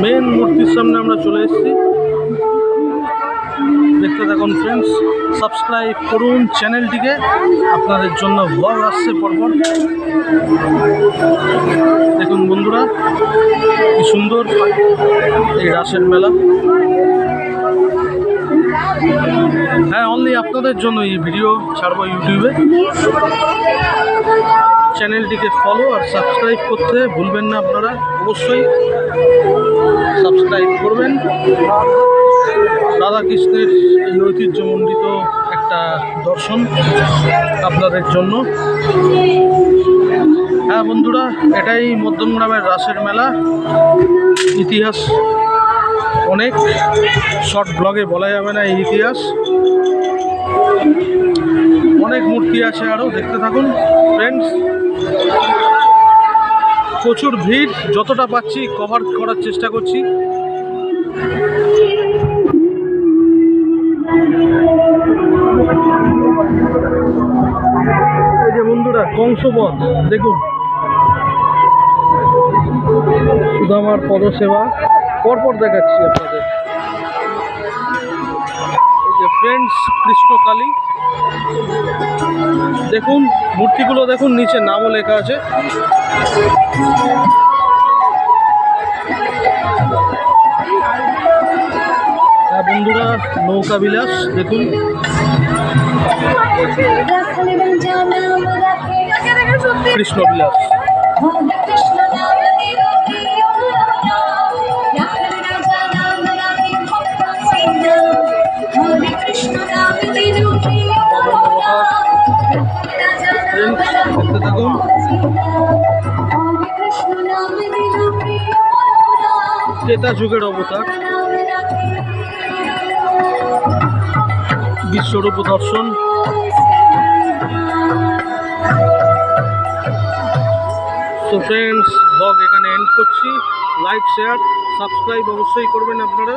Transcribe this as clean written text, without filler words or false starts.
Main মূর্তির সামনে আমরা চলে এসেছি। দেখতে থাকুন ফ্রেন্ডস, সাবস্ক্রাইব করুন চ্যানেলটিকে, আপনাদের জন্য ব্লগ আসছে পরপর। দেখুন বন্ধুরা, কি সুন্দর এই রাসের মেলা। হ্যাঁ, অনলি আপনাদের জন্য এই ভিডিও ছাড়বো ইউটিউবে। চ্যানেলটিকে ফলো আর সাবস্ক্রাইব করতে ভুলবেন না আপনারা, অবশ্যই সাবস্ক্রাইব করবেন। রাধাকৃষ্ণের এই ঐতিহ্যমণ্ডিত একটা দর্শন আপনাদের জন্য। হ্যাঁ বন্ধুরা, এটাই মধ্যমগ্রামের রাসের মেলা। ইতিহাস অনেক, শর্ট ব্লগে বলা যাবে না এই ইতিহাস। অনেক মূর্তি আছে আরও, দেখতে থাকুন ফ্রেন্ডস। প্রচুর ভিড়, যতটা পাচ্ছি কভার করার চেষ্টা করছি। এই যে বন্ধুরা, কংসবধ দেখুন, শুধু আমার পদসেবা পরপর দেখাচ্ছি আপনাদের। এই যে ফ্রেন্ডস, কৃষ্ণকালী দেখুন, মূর্তিগুলো দেখুন, নিচে নামও লেখা আছে। হ্যাঁ বন্ধুরা, নৌকা বিলাস দেখুন। কৃষ্ণ বিলাস। দেখতে থাকুন। ত্রেতা যুগের অবতার, বিশ্বরূপ দর্শন। তো ফ্রেন্ডস, ব্লগ এখানে এন্ড করছি। লাইক, শেয়ার, সাবস্ক্রাইব অবশ্যই করবেন আপনারা।